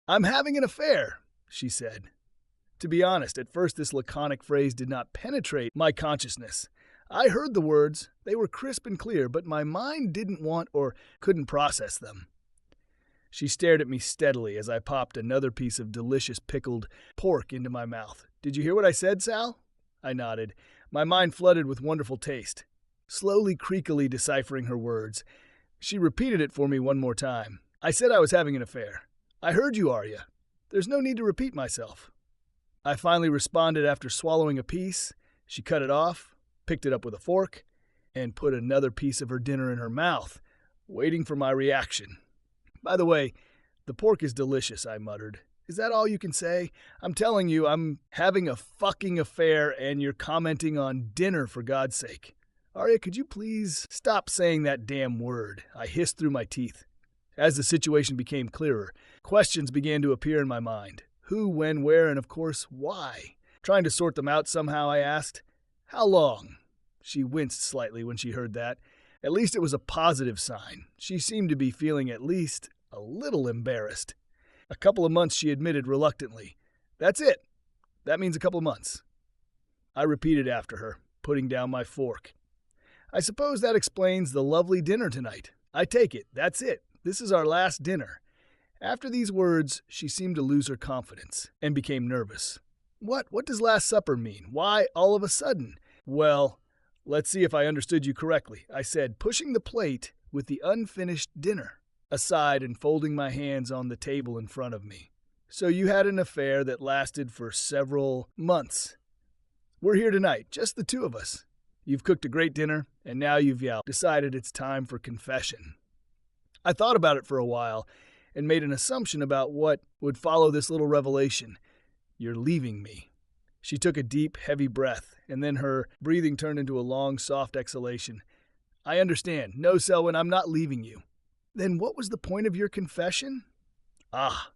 "I'm having an affair," she said. To be honest, at first this laconic phrase did not penetrate my consciousness. I heard the words, they were crisp and clear, but my mind didn't want or couldn't process them. She stared at me steadily as I popped another piece of delicious pickled pork into my mouth. "Did you hear what I said, Sal?" I nodded, my mind flooded with wonderful taste. Slowly, creakily deciphering her words, she repeated it for me one more time. "I said I was having an affair. I heard you, Arya. There's no need to repeat myself." I finally responded after swallowing a piece. She cut it off, picked it up with a fork, and put another piece of her dinner in her mouth, waiting for my reaction. "By the way, the pork is delicious," I muttered. "Is that all you can say? I'm telling you, I'm having a fucking affair and you're commenting on dinner, for God's sake. Arya, could you please stop saying that damn word?" I hissed through my teeth. As the situation became clearer, questions began to appear in my mind. Who, when, where, and of course, why? Trying to sort them out somehow, I asked, "How long?" She winced slightly when she heard that. At least it was a positive sign. She seemed to be feeling at least a little embarrassed. "A couple of months," she admitted reluctantly. "That's it. That means a couple of months." I repeated after her, putting down my fork. "I suppose that explains the lovely dinner tonight. I take it. That's it. This is our last dinner." After these words, she seemed to lose her confidence and became nervous. What does Last Supper mean? Why, all of a sudden?" "Well, let's see if I understood you correctly," I said, pushing the plate with the unfinished dinner aside and folding my hands on the table in front of me. "So you had an affair that lasted for several months. We're here tonight, just the two of us. You've cooked a great dinner, and now you've decided it's time for confession." I thought about it for a while and made an assumption about what would follow this little revelation. "You're leaving me." She took a deep, heavy breath, and then her breathing turned into a long, soft exhalation. "I understand. No, Selwyn, I'm not leaving you." "Then what was the point of your confession?" "Ah,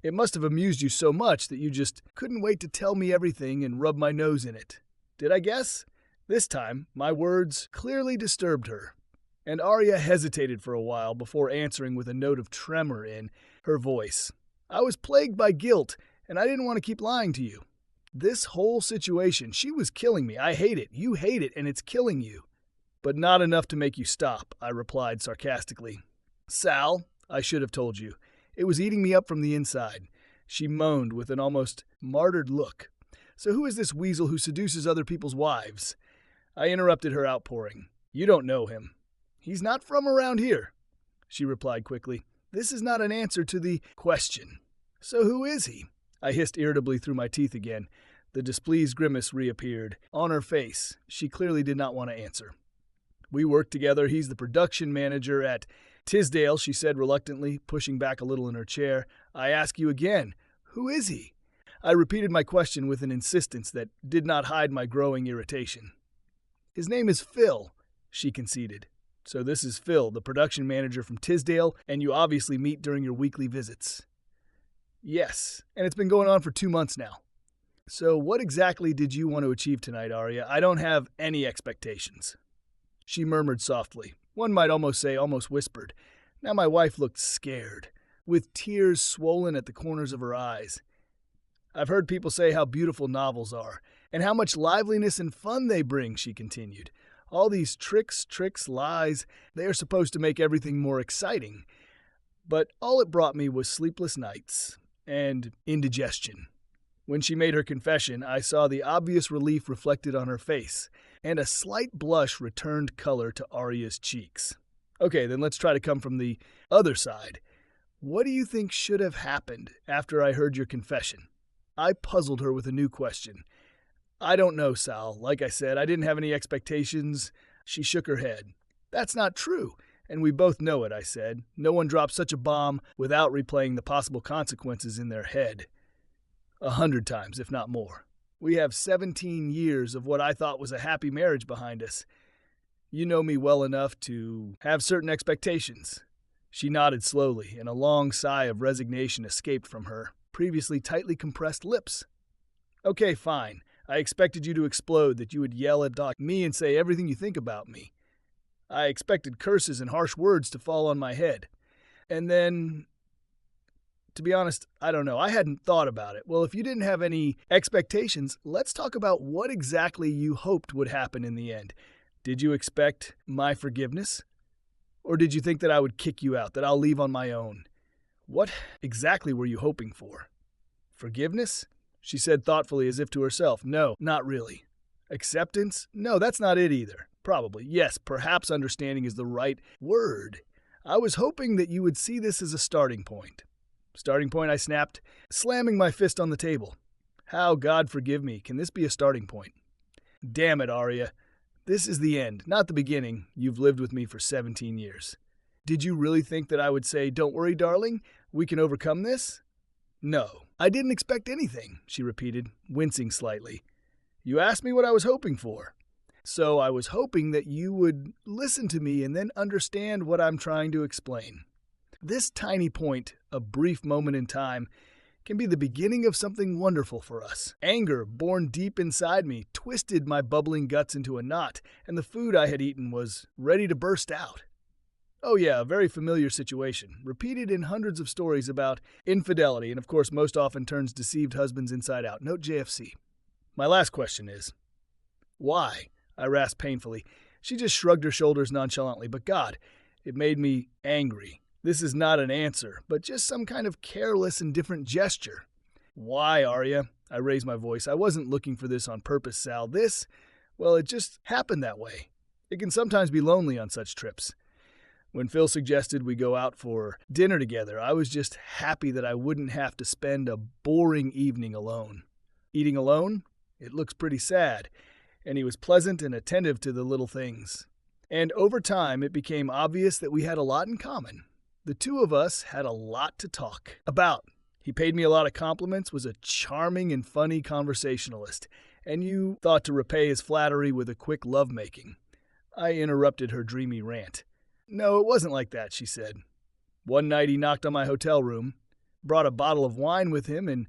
it must have amused you so much that you just couldn't wait to tell me everything and rub my nose in it. Did I guess?" This time, my words clearly disturbed her, and Arya hesitated for a while before answering with a note of tremor in her voice. "I was plagued by guilt, and I didn't want to keep lying to you. This whole situation, she was killing me. I hate it. You hate it, and it's killing you." "But not enough to make you stop," I replied sarcastically. "Sal, I should have told you. It was eating me up from the inside." She moaned with an almost martyred look. "So who is this weasel who seduces other people's wives?" I interrupted her outpouring. "You don't know him." "He's not from around here," she replied quickly. "This is not an answer to the question." "So who is he?" I hissed irritably through my teeth again. The displeased grimace reappeared on her face. She clearly did not want to answer. "We work together. He's the production manager at Tisdale," she said reluctantly, pushing back a little in her chair. "I ask you again, who is he?" I repeated my question with an insistence that did not hide my growing irritation. "His name is Phil," she conceded. "So this is Phil, the production manager from Tisdale, and you obviously meet during your weekly visits." "Yes, and it's been going on for 2 months now." "So what exactly did you want to achieve tonight, Arya? I don't have any expectations." She murmured softly. One might almost say almost whispered. Now my wife looked scared, with tears swollen at the corners of her eyes. "I've heard people say how beautiful novels are, and how much liveliness and fun they bring," she continued. "All these tricks, lies, they are supposed to make everything more exciting. But all it brought me was sleepless nights and indigestion." When she made her confession, I saw the obvious relief reflected on her face, and a slight blush returned color to Arya's cheeks. "Okay, then let's try to come from the other side. What do you think should have happened after I heard your confession?" I puzzled her with a new question. "I don't know, Sal. Like I said, I didn't have any expectations." She shook her head. "That's not true, and we both know it," I said. "No one drops such a bomb without replaying the possible consequences in their head. 100 times, if not more. We have 17 years of what I thought was a happy marriage behind us. You know me well enough to have certain expectations." She nodded slowly, and a long sigh of resignation escaped from her previously tightly compressed lips. "Okay, fine. I expected you to explode, that you would yell at me and say everything you think about me. I expected curses and harsh words to fall on my head. And then To be honest, I don't know. I hadn't thought about it. Well, if you didn't have any expectations, let's talk about what exactly you hoped would happen in the end. Did you expect my forgiveness? Or did you think that I would kick you out, that I'll leave on my own? What exactly were you hoping for? Forgiveness? She said thoughtfully as if to herself, no, not really. Acceptance? No, that's not it either. Probably. Yes, perhaps understanding is the right word. I was hoping that you would see this as a starting point. Starting point, I snapped, slamming my fist on the table. How, God forgive me, can this be a starting point? Damn it, Arya. This is the end, not the beginning. You've lived with me for 17 years. Did you really think that I would say, don't worry, darling, we can overcome this? No, I didn't expect anything, she repeated, wincing slightly. You asked me what I was hoping for. So I was hoping that you would listen to me and then understand what I'm trying to explain. This tiny point, a brief moment in time, can be the beginning of something wonderful for us. Anger, born deep inside me, twisted my bubbling guts into a knot, and the food I had eaten was ready to burst out. Oh yeah, a very familiar situation, repeated in hundreds of stories about infidelity, and of course most often turns deceived husbands inside out. Note JFC. My last question is, why? I rasped painfully. She just shrugged her shoulders nonchalantly, but God, it made me angry. This is not an answer, but just some kind of careless, indifferent gesture. Why, Arya? I raised my voice. I wasn't looking for this on purpose, Sal. Well, it just happened that way. It can sometimes be lonely on such trips. When Phil suggested we go out for dinner together, I was just happy that I wouldn't have to spend a boring evening alone. Eating alone? It looks pretty sad. And he was pleasant and attentive to the little things. And over time, it became obvious that we had a lot in common. The two of us had a lot to talk about. He paid me a lot of compliments, was a charming and funny conversationalist, and you thought to repay his flattery with a quick lovemaking. I interrupted her dreamy rant. No, it wasn't like that, she said. One night he knocked on my hotel room, brought a bottle of wine with him, and,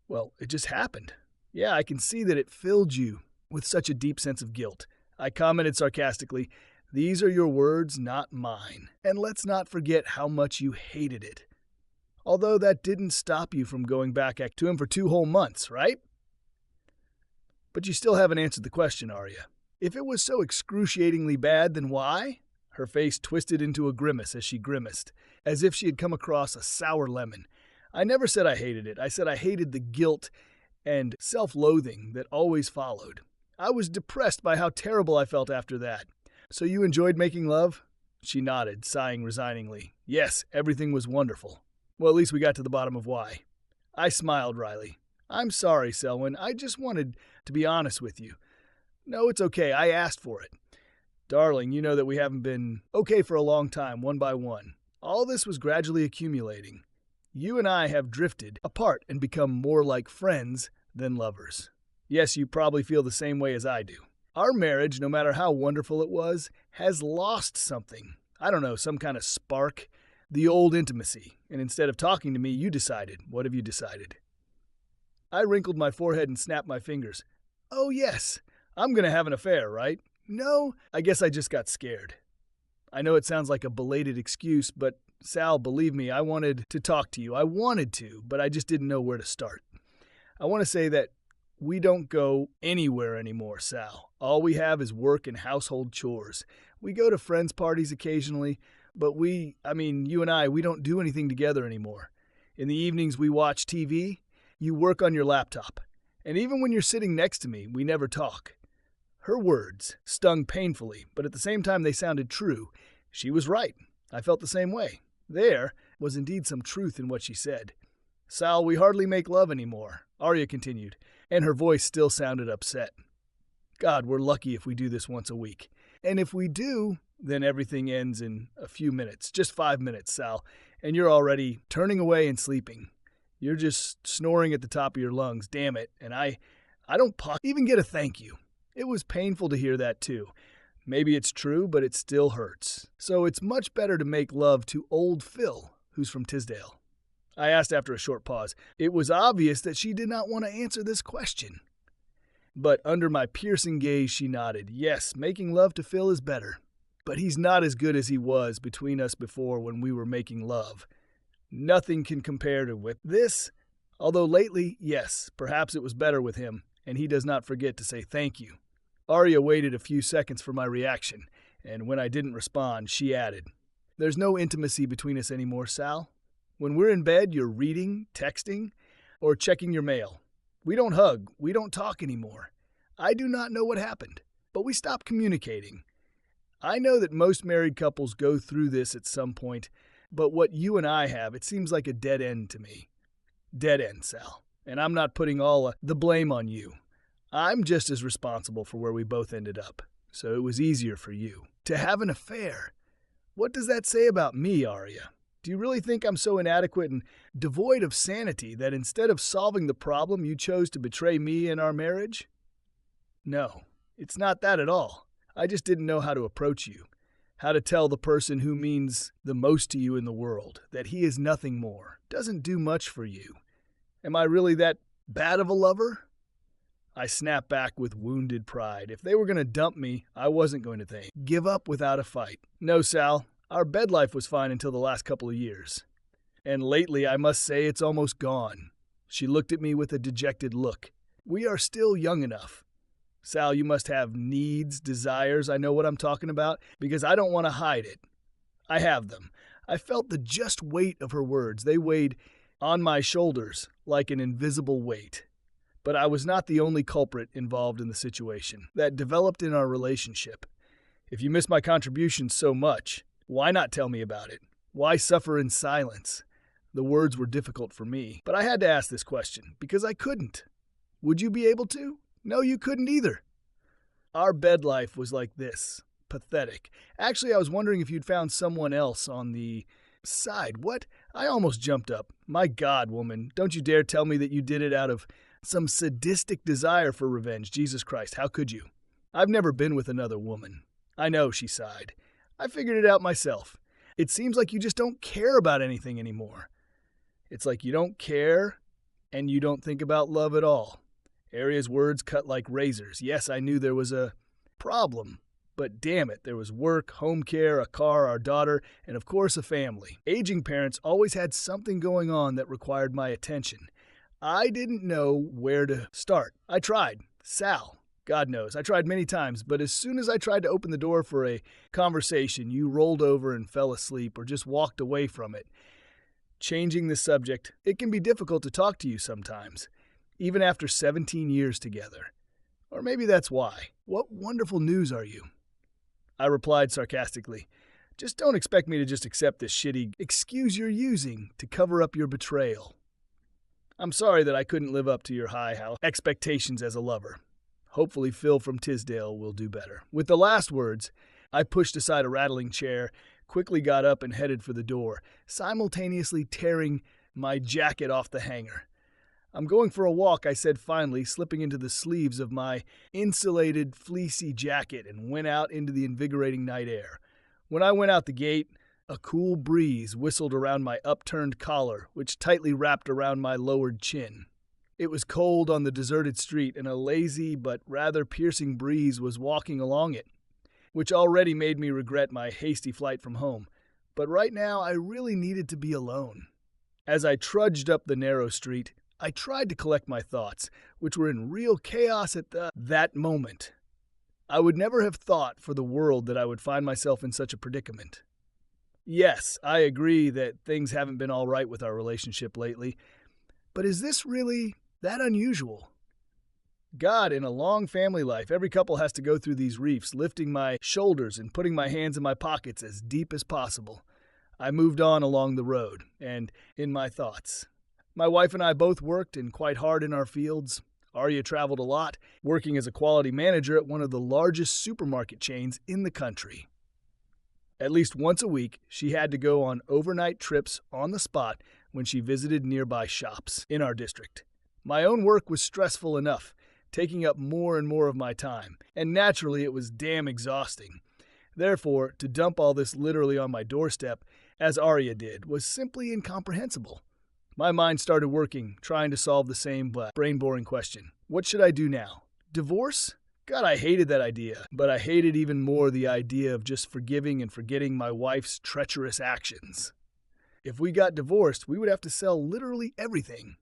well, it just happened. Yeah, I can see that it filled you with such a deep sense of guilt. I commented sarcastically, these are your words, not mine. And let's not forget how much you hated it. Although that didn't stop you from going back to him for 2 whole months, right? But you still haven't answered the question, Arya. If it was so excruciatingly bad, then why? Her face twisted into a grimace as she grimaced, as if she had come across a sour lemon. I never said I hated it. I said I hated the guilt and self-loathing that always followed. I was depressed by how terrible I felt after that. So you enjoyed making love? She nodded, sighing resigningly. Yes, everything was wonderful. Well, at least we got to the bottom of why. I smiled wryly. I'm sorry, Selwyn. I just wanted to be honest with you. No, it's okay. I asked for it. Darling, you know that we haven't been okay for a long time, one by one. All this was gradually accumulating. You and I have drifted apart and become more like friends than lovers. Yes, you probably feel the same way as I do. Our marriage, no matter how wonderful it was, has lost something. I don't know, some kind of spark. The old intimacy. And instead of talking to me, you decided. What have you decided? I wrinkled my forehead and snapped my fingers. Oh, yes. I'm going to have an affair, right? No, I guess I just got scared. I know it sounds like a belated excuse, but Sal, believe me, I wanted to talk to you. I wanted to, but I just didn't know where to start. I want to say that we don't go anywhere anymore, Sal. All we have is work and household chores. We go to friends' parties occasionally, but you and I, we don't do anything together anymore. In the evenings we watch TV, you work on your laptop. And even when you're sitting next to me, we never talk. Her words stung painfully, but at the same time they sounded true. She was right. I felt the same way. There was indeed some truth in what she said. Sal, we hardly make love anymore, Arya continued, and her voice still sounded upset. God, we're lucky if we do this once a week. And if we do, then everything ends in a few minutes, just 5 minutes, Sal, and you're already turning away and sleeping. You're just snoring at the top of your lungs, damn it, and I don't even get a thank you. It was painful to hear that too. Maybe it's true, but it still hurts. So it's much better to make love to old Phil, who's from Tisdale. I asked after a short pause. It was obvious that she did not want to answer this question. But under my piercing gaze, she nodded. Yes, making love to Phil is better. But he's not as good as he was between us before when we were making love. Nothing can compare to with this, although lately, yes, perhaps it was better with him, and he does not forget to say thank you. Arya waited a few seconds for my reaction, and when I didn't respond, she added, "There's no intimacy between us anymore, Sal. When we're in bed, you're reading, texting, or checking your mail. We don't hug, we don't talk anymore. I do not know what happened, but we stopped communicating. I know that most married couples go through this at some point, but what you and I have, it seems like a dead end to me. Dead end, Sal. And I'm not putting all the blame on you. I'm just as responsible for where we both ended up, so it was easier for you. To have an affair. What does that say about me, Arya? Do you really think I'm so inadequate and devoid of sanity that instead of solving the problem, you chose to betray me and our marriage? No, it's not that at all. I just didn't know how to approach you, how to tell the person who means the most to you in the world that he is nothing more, doesn't do much for you. Am I really that bad of a lover? I snapped back with wounded pride. If they were going to dump me, I wasn't going to give up without a fight. No, Sal, our bed life was fine until the last couple of years. And lately, I must say, it's almost gone. She looked at me with a dejected look. We are still young enough. Sal, you must have needs, desires. I know what I'm talking about because I don't want to hide it. I have them. I felt the just weight of her words. They weighed on my shoulders like an invisible weight. But I was not the only culprit involved in the situation that developed in our relationship. If you miss my contributions so much, why not tell me about it? Why suffer in silence? The words were difficult for me, but I had to ask this question because I couldn't. Would you be able to? No, you couldn't either. Our bed life was like this. Pathetic. Actually, I was wondering if you'd found someone else on the side. What? I almost jumped up. My God, woman, don't you dare tell me that you did it out of some sadistic desire for revenge. Jesus Christ, how could you? I've never been with another woman. I know, she sighed. I figured it out myself. It seems like you just don't care about anything anymore. It's like you don't care and you don't think about love at all. Arya's words cut like razors. Yes, I knew there was a problem, but damn it, there was work, home care, a car, our daughter, and of course a family. Aging parents always had something going on that required my attention. I didn't know where to start. I tried. Sal, God knows, I tried many times, but as soon as I tried to open the door for a conversation, you rolled over and fell asleep or just walked away from it. Changing the subject, it can be difficult to talk to you sometimes, even after 17 years together. Or maybe that's why. What wonderful news are you? I replied sarcastically, just don't expect me to just accept this shitty excuse you're using to cover up your betrayal. I'm sorry that I couldn't live up to your high expectations as a lover. Hopefully Phil from Tisdale will do better. With the last words, I pushed aside a rattling chair, quickly got up and headed for the door, simultaneously tearing my jacket off the hanger. I'm going for a walk, I said finally, slipping into the sleeves of my insulated, fleecy jacket and went out into the invigorating night air. When I went out the gate, a cool breeze whistled around my upturned collar, which tightly wrapped around my lowered chin. It was cold on the deserted street, and a lazy but rather piercing breeze was walking along it, which already made me regret my hasty flight from home. But right now, I really needed to be alone. As I trudged up the narrow street, I tried to collect my thoughts, which were in real chaos at that moment. I would never have thought for the world that I would find myself in such a predicament. Yes, I agree that things haven't been all right with our relationship lately, but is this really that unusual? God, in a long family life, every couple has to go through these reefs, lifting my shoulders and putting my hands in my pockets as deep as possible. I moved on along the road, and in my thoughts. My wife and I both worked and quite hard in our fields. Arya traveled a lot, working as a quality manager at one of the largest supermarket chains in the country. At least once a week, she had to go on overnight trips on the spot when she visited nearby shops in our district. My own work was stressful enough, taking up more and more of my time, and naturally it was damn exhausting. Therefore, to dump all this literally on my doorstep, as Arya did, was simply incomprehensible. My mind started working, trying to solve the same brain-boring question. What should I do now? Divorce? God, I hated that idea, but I hated even more the idea of just forgiving and forgetting my wife's treacherous actions. If we got divorced, we would have to sell literally everything.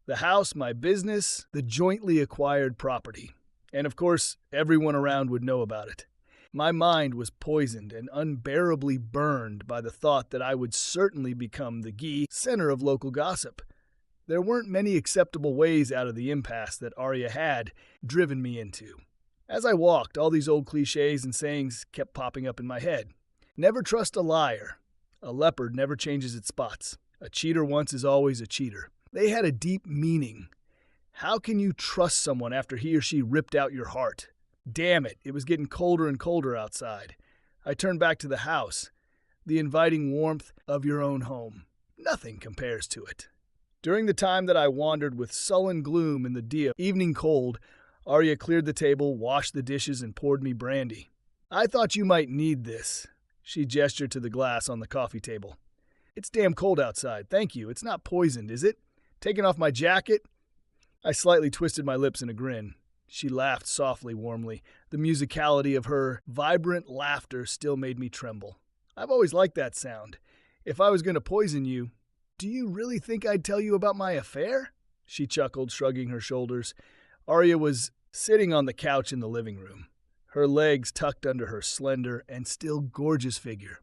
The house, my business, the jointly acquired property. And of course, everyone around would know about it. My mind was poisoned and unbearably burned by the thought that I would certainly become the center of local gossip. There weren't many acceptable ways out of the impasse that Arya had driven me into. As I walked, all these old cliches and sayings kept popping up in my head. Never trust a liar. A leopard never changes its spots. A cheater once is always a cheater. They had a deep meaning. How can you trust someone after he or she ripped out your heart? Damn it, it was getting colder and colder outside. I turned back to the house. The inviting warmth of your own home. Nothing compares to it. During the time that I wandered with sullen gloom in the evening cold, Arya cleared the table, washed the dishes, and poured me brandy. I thought you might need this. She gestured to the glass on the coffee table. It's damn cold outside. Thank you. It's not poisoned, is it? Taking off my jacket? I slightly twisted my lips in a grin. She laughed softly, warmly. The musicality of her vibrant laughter still made me tremble. I've always liked that sound. If I was going to poison you, do you really think I'd tell you about my affair? She chuckled, shrugging her shoulders. Arya was sitting on the couch in the living room, her legs tucked under her slender and still gorgeous figure.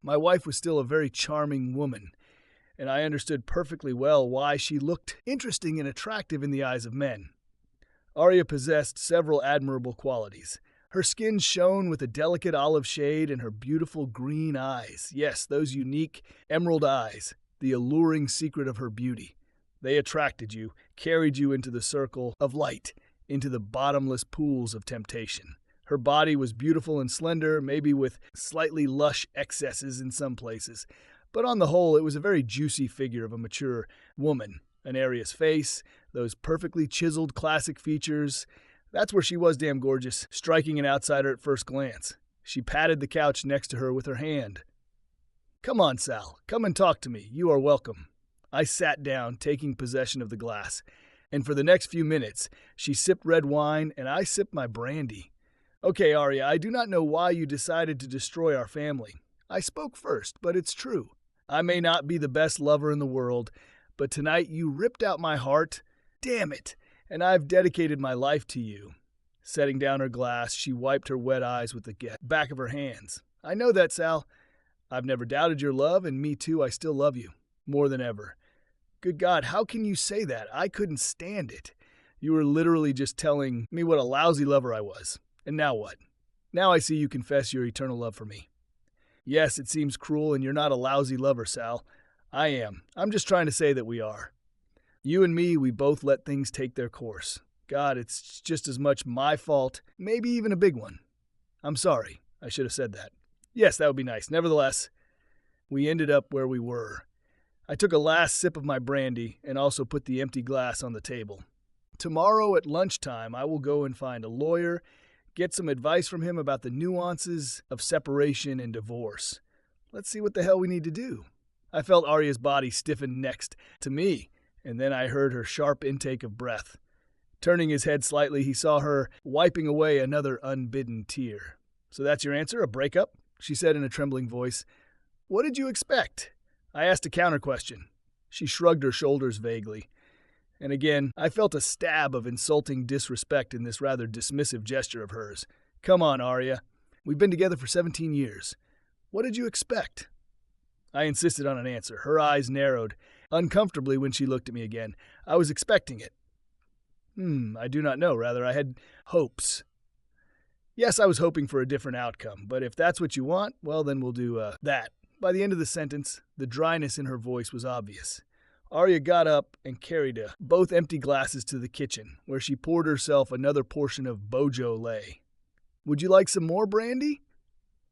My wife was still a very charming woman, and I understood perfectly well why she looked interesting and attractive in the eyes of men. Arya possessed several admirable qualities. Her skin shone with a delicate olive shade and her beautiful green eyes. Yes, those unique emerald eyes, the alluring secret of her beauty. They attracted you, carried you into the circle of light, into the bottomless pools of temptation. Her body was beautiful and slender, maybe with slightly lush excesses in some places. But on the whole, it was a very juicy figure of a mature woman. An Arya's face, those perfectly chiseled classic features. That's where she was damn gorgeous, striking an outsider at first glance. She patted the couch next to her with her hand. Come on, Sal. Come and talk to me. You are welcome. I sat down, taking possession of the glass. And for the next few minutes, she sipped red wine and I sipped my brandy. Okay, Arya, I do not know why you decided to destroy our family. I spoke first, but it's true. I may not be the best lover in the world, but tonight you ripped out my heart. Damn it, and I've dedicated my life to you. Setting down her glass, she wiped her wet eyes with the back of her hands. I know that, Sal. I've never doubted your love, and me too, I still love you. More than ever. Good God, how can you say that? I couldn't stand it. You were literally just telling me what a lousy lover I was. And now what? Now I see you confess your eternal love for me. Yes, it seems cruel, and you're not a lousy lover, Sal. I am. I'm just trying to say that we are. You and me, we both let things take their course. God, it's just as much my fault, maybe even a big one. I'm sorry. I should have said that. Yes, that would be nice. Nevertheless, we ended up where we were. I took a last sip of my brandy and also put the empty glass on the table. Tomorrow at lunchtime, I will go and find a lawyer, get some advice from him about the nuances of separation and divorce. Let's see what the hell we need to do. I felt Arya's body stiffen next to me, and then I heard her sharp intake of breath. Turning his head slightly, he saw her wiping away another unbidden tear. So that's your answer, a breakup? She said in a trembling voice. What did you expect? I asked a counter question. She shrugged her shoulders vaguely. And again, I felt a stab of insulting disrespect in this rather dismissive gesture of hers. Come on, Arya. We've been together for 17 years. What did you expect? I insisted on an answer. Her eyes narrowed uncomfortably when she looked at me again. I was expecting it. I do not know. Rather, I had hopes. Yes, I was hoping for a different outcome, but if that's what you want, well, then we'll do that. By the end of the sentence, the dryness in her voice was obvious. Arya got up and carried both empty glasses to the kitchen, where she poured herself another portion of Beaujolais. Would you like some more brandy?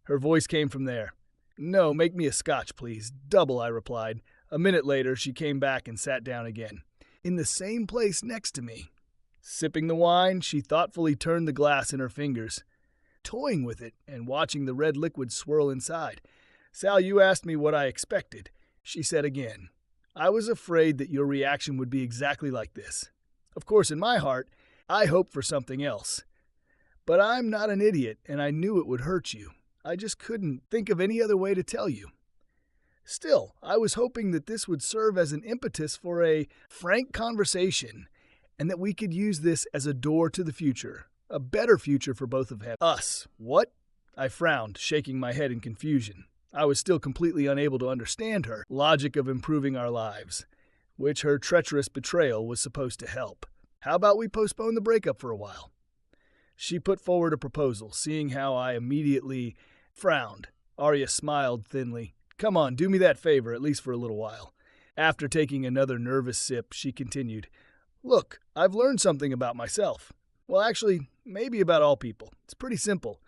Her voice came from there. No, make me a scotch, please. Double, I replied. A minute later, she came back and sat down again, in the same place next to me. Sipping the wine, she thoughtfully turned the glass in her fingers, toying with it and watching the red liquid swirl inside. Sal, you asked me what I expected, she said again. I was afraid that your reaction would be exactly like this. Of course, in my heart, I hoped for something else. But I'm not an idiot, and I knew it would hurt you. I just couldn't think of any other way to tell you. Still, I was hoping that this would serve as an impetus for a frank conversation, and that we could use this as a door to the future, a better future for both of us. What? I frowned, shaking my head in confusion. I was still completely unable to understand her logic of improving our lives, which her treacherous betrayal was supposed to help. How about we postpone the breakup for a while? She put forward a proposal, seeing how I immediately frowned. Arya smiled thinly. Come on, do me that favor, at least for a little while. After taking another nervous sip, she continued, Look, I've learned something about myself. Well, actually, maybe about all people. It's pretty simple.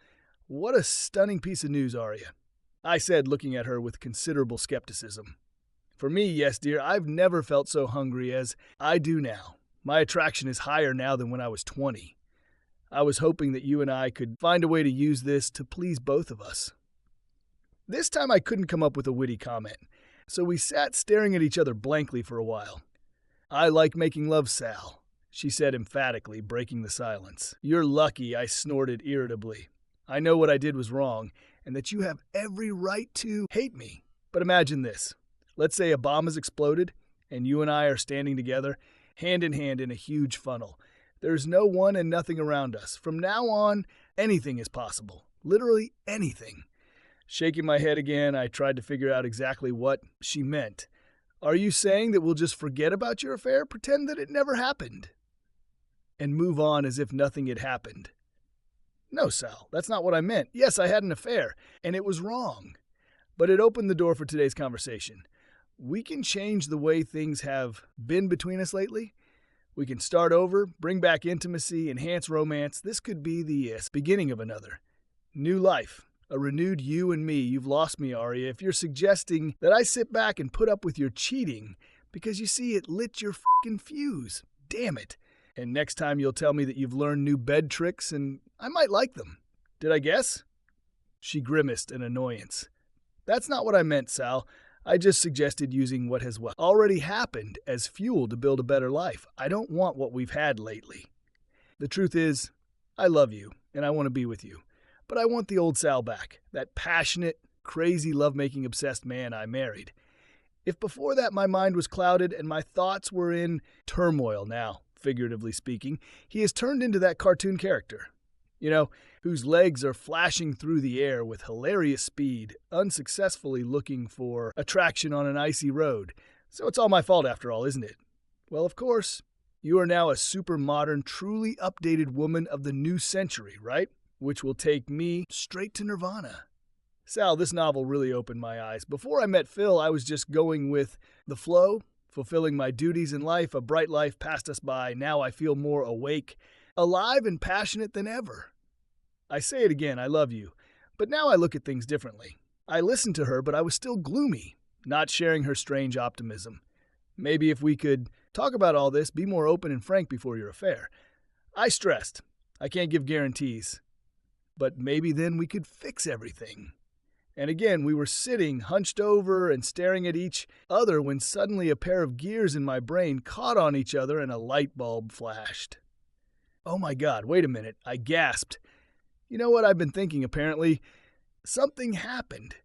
What a stunning piece of news, Arya. I said, looking at her with considerable skepticism. For me, yes, dear, I've never felt so hungry as I do now. My attraction is higher now than when I was 20. I was hoping that you and I could find a way to use this to please both of us. This time I couldn't come up with a witty comment, so we sat staring at each other blankly for a while. I like making love, Sal, she said emphatically, breaking the silence. You're lucky, I snorted irritably. I know what I did was wrong, and that you have every right to hate me. But imagine this. Let's say a bomb has exploded, and you and I are standing together, hand in hand in a huge funnel. There's no one and nothing around us. From now on, anything is possible. Literally anything. Shaking my head again, I tried to figure out exactly what she meant. Are you saying that we'll just forget about your affair, pretend that it never happened, and move on as if nothing had happened? No, Sal, that's not what I meant. Yes, I had an affair, and it was wrong. But it opened the door for today's conversation. We can change the way things have been between us lately. We can start over, bring back intimacy, enhance romance. This could be the beginning of another. New life, a renewed you and me. You've lost me, Arya, if you're suggesting that I sit back and put up with your cheating because you see it lit your fucking fuse. Damn it. And next time you'll tell me that you've learned new bed tricks and I might like them. Did I guess? She grimaced in annoyance. That's not what I meant, Sal. I just suggested using what has already happened as fuel to build a better life. I don't want what we've had lately. The truth is, I love you, and I want to be with you. But I want the old Sal back, that passionate, crazy, lovemaking, obsessed man I married. If before that my mind was clouded and my thoughts were in turmoil now, figuratively speaking, he has turned into that cartoon character. You know, whose legs are flashing through the air with hilarious speed, unsuccessfully looking for attraction on an icy road. So it's all my fault after all, isn't it? Well, of course, you are now a super modern, truly updated woman of the new century, right? Which will take me straight to nirvana. Sal, this novel really opened my eyes. Before I met Phil, I was just going with the flow, fulfilling my duties in life. A bright life passed us by. Now I feel more awake, alive and passionate than ever. I say it again, I love you. But now I look at things differently. I listened to her, but I was still gloomy, not sharing her strange optimism. Maybe if we could talk about all this, be more open and frank before your affair. I stressed. I can't give guarantees. But maybe then we could fix everything. And again, we were sitting hunched over and staring at each other when suddenly a pair of gears in my brain caught on each other and a light bulb flashed. Oh my God, wait a minute, I gasped. You know what I've been thinking, apparently? Something happened.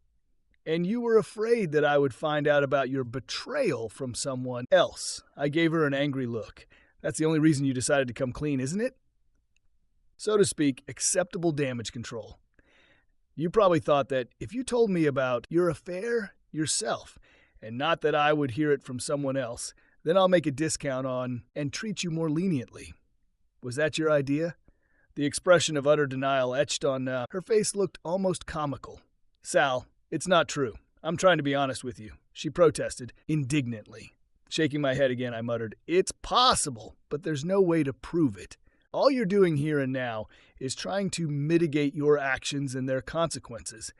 And you were afraid that I would find out about your betrayal from someone else. I gave her an angry look. That's the only reason you decided to come clean, isn't it? So to speak, acceptable damage control. You probably thought that if you told me about your affair yourself, and not that I would hear it from someone else, then I'll make a discount on and treat you more leniently. Was that your idea? The expression of utter denial etched on her face looked almost comical. Sal, it's not true. I'm trying to be honest with you, she protested indignantly. Shaking my head again, I muttered, It's possible, but there's no way to prove it. All you're doing here and now is trying to mitigate your actions and their consequences.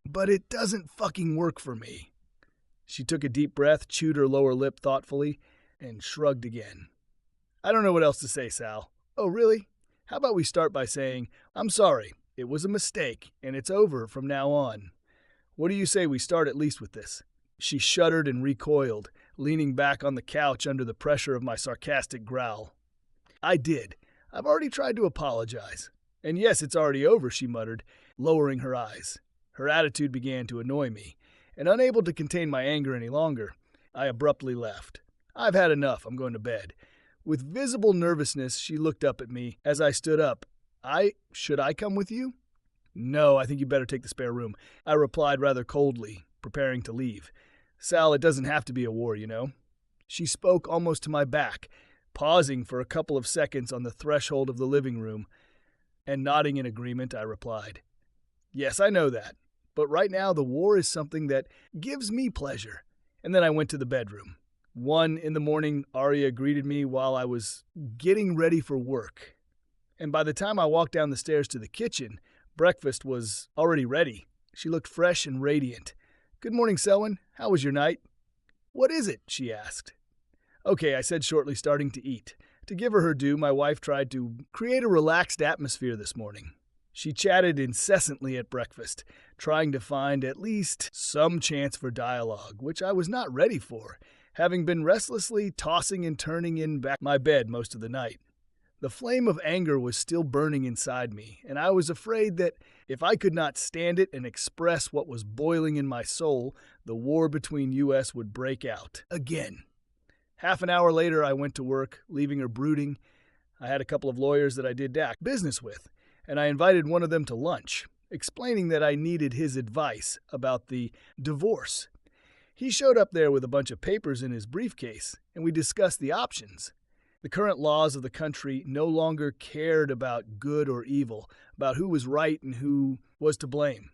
But it doesn't fucking work for me. She took a deep breath, chewed her lower lip thoughtfully, and shrugged again. I don't know what else to say, Sal. Oh, really? How about we start by saying, I'm sorry, it was a mistake, and it's over from now on. What do you say we start at least with this? She shuddered and recoiled, leaning back on the couch under the pressure of my sarcastic growl. I did. I've already tried to apologize. And yes, it's already over, she muttered, lowering her eyes. Her attitude began to annoy me, and unable to contain my anger any longer, I abruptly left. "I've had enough. I'm going to bed." With visible nervousness, she looked up at me as I stood up. Should I come with you?" "No, I think you'd better take the spare room," I replied rather coldly, preparing to leave. "Sal, it doesn't have to be a war, you know." She spoke almost to my back, pausing for a couple of seconds on the threshold of the living room, and nodding in agreement, I replied, "Yes, I know that, but right now the war is something that gives me pleasure." And then I went to the bedroom. 1 in the morning, Arya greeted me while I was getting ready for work. And by the time I walked down the stairs to the kitchen, breakfast was already ready. She looked fresh and radiant. "Good morning, Selwyn. How was your night?" "What is it?" she asked. "Okay," I said shortly, starting to eat. To give her due, my wife tried to create a relaxed atmosphere this morning. She chatted incessantly at breakfast, trying to find at least some chance for dialogue, which I was not ready for, having been restlessly tossing and turning in back my bed most of the night. The flame of anger was still burning inside me, and I was afraid that if I could not stand it and express what was boiling in my soul, the war between U.S. would break out again. Half an hour later, I went to work, leaving her brooding. I had a couple of lawyers that I did business with, and I invited one of them to lunch, explaining that I needed his advice about the divorce. He showed up there with a bunch of papers in his briefcase, and we discussed the options. The current laws of the country no longer cared about good or evil, about who was right and who was to blame.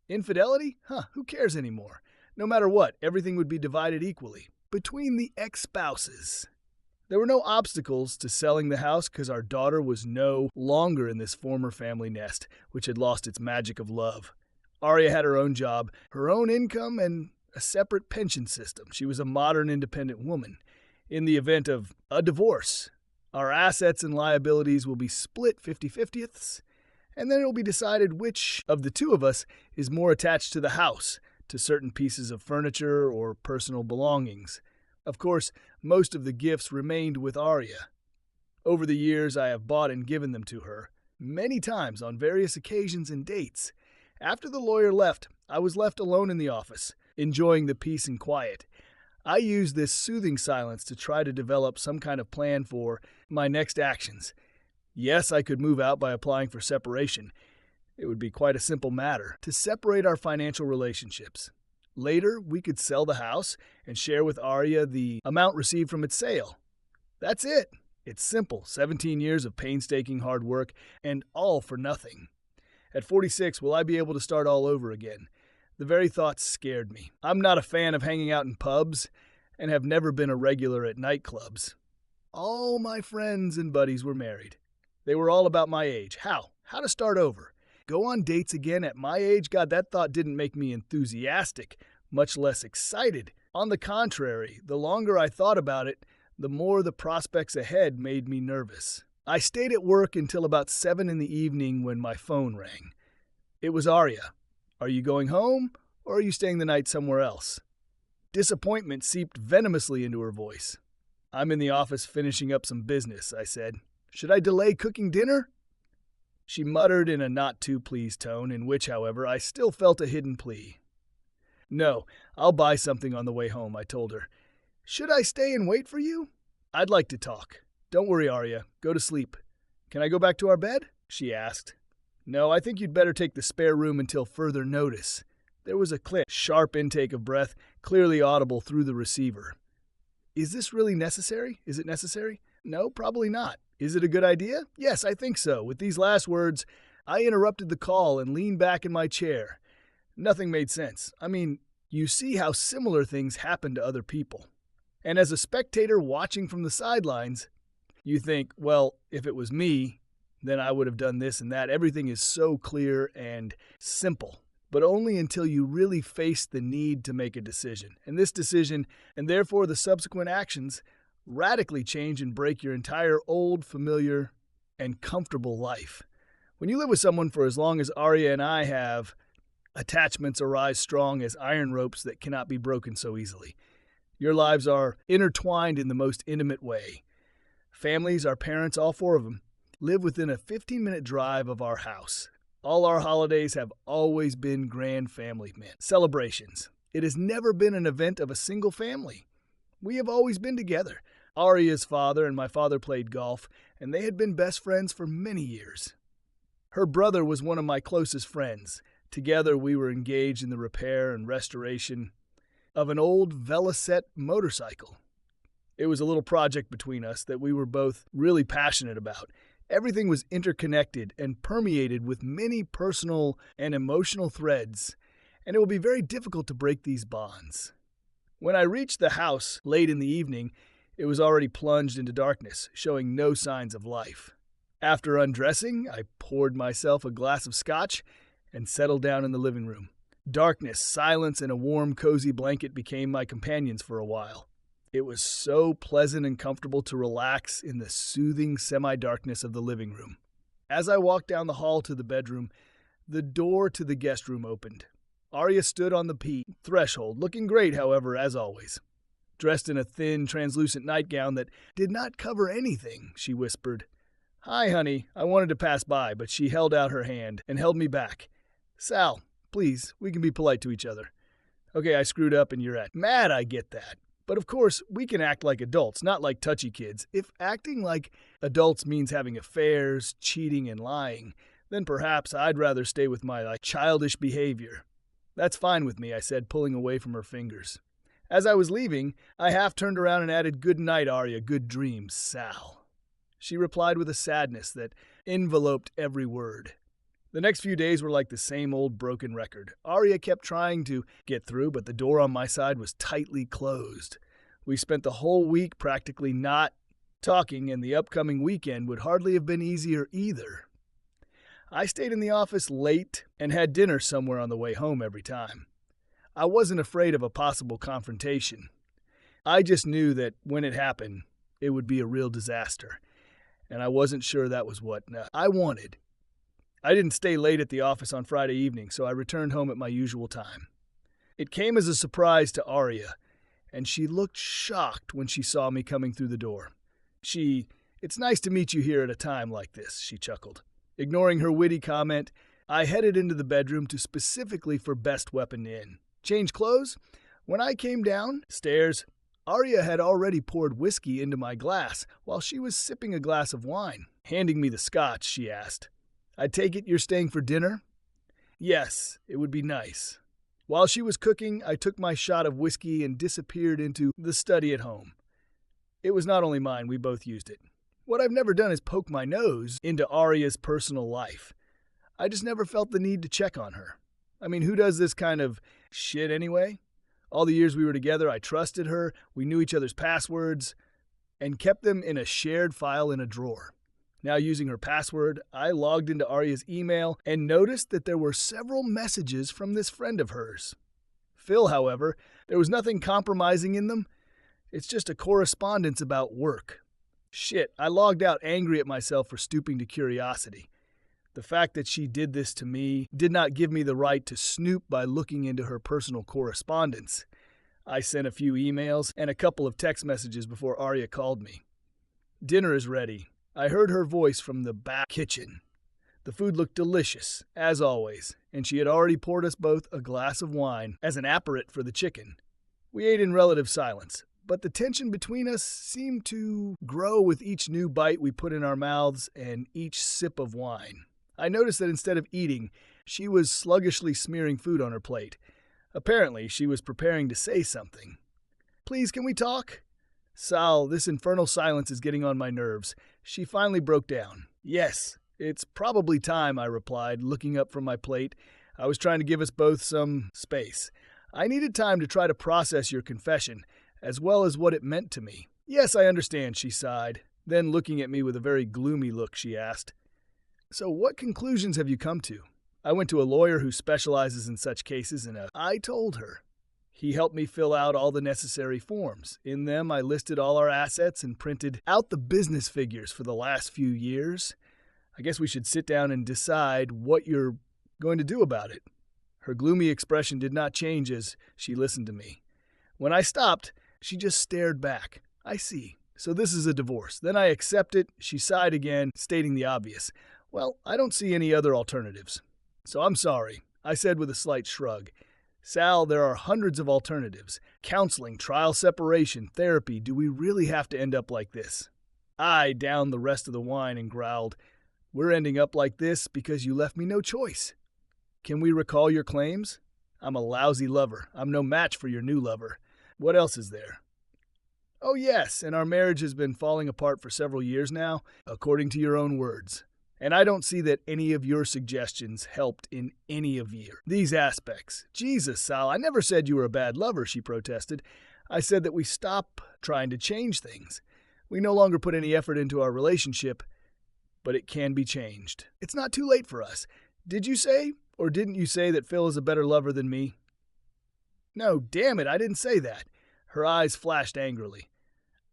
Infidelity? Who cares anymore? No matter what, everything would be divided equally between the ex-spouses. There were no obstacles to selling the house because our daughter was no longer in this former family nest, which had lost its magic of love. Arya had her own job, her own income, and a separate pension system. She was a modern, independent woman. In the event of a divorce, our assets and liabilities will be split 50-50ths, and then it will be decided which of the two of us is more attached to the house, to certain pieces of furniture or personal belongings. Of course, most of the gifts remained with Arya. Over the years, I have bought and given them to her, many times on various occasions and dates. After the lawyer left, I was left alone in the office, enjoying the peace and quiet. I used this soothing silence to try to develop some kind of plan for my next actions. Yes, I could move out by applying for separation. It would be quite a simple matter to separate our financial relationships. Later, we could sell the house and share with Arya the amount received from its sale. That's it. It's simple. 17 years of painstaking hard work, and all for nothing. At 46, will I be able to start all over again? The very thought scared me. I'm not a fan of hanging out in pubs and have never been a regular at nightclubs. All my friends and buddies were married. They were all about my age. How to start over? Go on dates again at my age? God, that thought didn't make me enthusiastic, much less excited. On the contrary, the longer I thought about it, the more the prospects ahead made me nervous. I stayed at work until about 7 in the evening when my phone rang. It was Arya. "Are you going home, or are you staying the night somewhere else?" Disappointment seeped venomously into her voice. "I'm in the office finishing up some business," I said. "Should I delay cooking dinner?" She muttered in a not-too-pleased tone, in which, however, I still felt a hidden plea. "No, I'll buy something on the way home," I told her. "Should I stay and wait for you?" "I'd like to talk." "Don't worry, Arya. Go to sleep." "Can I go back to our bed?" she asked. "No, I think you'd better take the spare room until further notice." There was a click, sharp intake of breath, clearly audible through the receiver. "Is this really necessary? Is it necessary?" "No, probably not." "Is it a good idea?" "Yes, I think so." With these last words, I interrupted the call and leaned back in my chair. Nothing made sense. I mean, you see how similar things happen to other people. And as a spectator watching from the sidelines, you think, well, if it was me, then I would have done this and that. Everything is so clear and simple, but only until you really face the need to make a decision. And this decision, and therefore the subsequent actions, radically change and break your entire old, familiar, and comfortable life. When you live with someone for as long as Arya and I have, attachments arise strong as iron ropes that cannot be broken so easily. Your lives are intertwined in the most intimate way. Families, our parents, all 4 of them, live within a 15-minute drive of our house. All our holidays have always been grand family celebrations. it has never been an event of a single family. We have always been together. Arya's father and my father played golf, and they had been best friends for many years. Her brother was one of my closest friends. Together we were engaged in the repair and restoration of an old Velocette motorcycle. It was a little project between us that we were both really passionate about. Everything was interconnected and permeated with many personal and emotional threads, and it will be very difficult to break these bonds. When I reached the house late in the evening, it was already plunged into darkness, showing no signs of life. After undressing, I poured myself a glass of scotch and settled down in the living room. Darkness, silence, and a warm, cozy blanket became my companions for a while. It was so pleasant and comfortable to relax in the soothing semi-darkness of the living room. As I walked down the hall to the bedroom, the door to the guest room opened. Arya stood on the threshold, looking great, however, as always. Dressed in a thin, translucent nightgown that did not cover anything, she whispered, "Hi, honey. I wanted to pass by," but she held out her hand and held me back. "Sal, please, we can be polite to each other." "Okay, I screwed up and you're mad, I get that. But of course, we can act like adults, not like touchy kids. If acting like adults means having affairs, cheating, and lying, then perhaps I'd rather stay with my childish behavior." "That's fine with me," I said, pulling away from her fingers. As I was leaving, I half turned around and added, "Good night, Arya. Good dreams, Sal." She replied with a sadness that enveloped every word. The next few days were like the same old broken record. Arya kept trying to get through, but the door on my side was tightly closed. We spent the whole week practically not talking, and the upcoming weekend would hardly have been easier either. I stayed in the office late and had dinner somewhere on the way home every time. I wasn't afraid of a possible confrontation. I just knew that when it happened, it would be a real disaster, and I wasn't sure that was what I wanted. I didn't stay late at the office on Friday evening, so I returned home at my usual time. It came as a surprise to Arya, and she looked shocked when she saw me coming through the door. "It's nice to meet you here at a time like this," she chuckled. Ignoring her witty comment, I headed into the bedroom to specifically for best weapon in. Change clothes? When I came downstairs, Arya had already poured whiskey into my glass while she was sipping a glass of wine. Handing me the scotch, she asked, "I take it you're staying for dinner?" "Yes, it would be nice." While she was cooking, I took my shot of whiskey and disappeared into the study at home. It was not only mine, we both used it. What I've never done is poke my nose into Arya's personal life. I just never felt the need to check on her. I mean, who does this kind of shit anyway? All the years we were together, I trusted her, we knew each other's passwords, and kept them in a shared file in a drawer. Now, using her password, I logged into Arya's email and noticed that there were several messages from this friend of hers. Phil, however, there was nothing compromising in them. It's just a correspondence about work. Shit, I logged out angry at myself for stooping to curiosity. The fact that she did this to me did not give me the right to snoop by looking into her personal correspondence. I sent a few emails and a couple of text messages before Arya called me. "Dinner is ready." I heard her voice from the back kitchen. The food looked delicious, as always, and she had already poured us both a glass of wine as an aperitif for the chicken. We ate in relative silence, but the tension between us seemed to grow with each new bite we put in our mouths and each sip of wine. I noticed that instead of eating, she was sluggishly smearing food on her plate. Apparently, she was preparing to say something. "Please, can we talk?" "Sal, this infernal silence is getting on my nerves." She finally broke down. "Yes, it's probably time," I replied, looking up from my plate. I was trying to give us both some space. I needed time to try to process your confession, as well as what it meant to me. "Yes, I understand," she sighed. Then, looking at me with a very gloomy look, she asked, "So what conclusions have you come to?" I went to a lawyer who specializes in such cases, and I told her. He helped me fill out all the necessary forms. In them, I listed all our assets and printed out the business figures for the last few years. "I guess we should sit down and decide what you're going to do about it." Her gloomy expression did not change as she listened to me. When I stopped, she just stared back. "I see. So this is a divorce. Then I accept it." She sighed again, stating the obvious. "Well, I don't see any other alternatives. So I'm sorry," I said with a slight shrug. Sal, there are hundreds of alternatives. Counseling, trial separation, therapy. Do we really have to end up like this? I downed the rest of the wine and growled, "We're ending up like this because you left me no choice. Can we recall your claims? I'm a lousy lover. I'm no match for your new lover. What else is there?" "Oh yes, and our marriage has been falling apart for several years now, according to your own words. And I don't see that any of your suggestions helped in any of these aspects." "Jesus, Sal, I never said you were a bad lover," she protested. "I said that we stop trying to change things. We no longer put any effort into our relationship, but it can be changed. It's not too late for us. Did you say, or didn't you say, that Phil is a better lover than me?" "No, damn it, I didn't say that." Her eyes flashed angrily.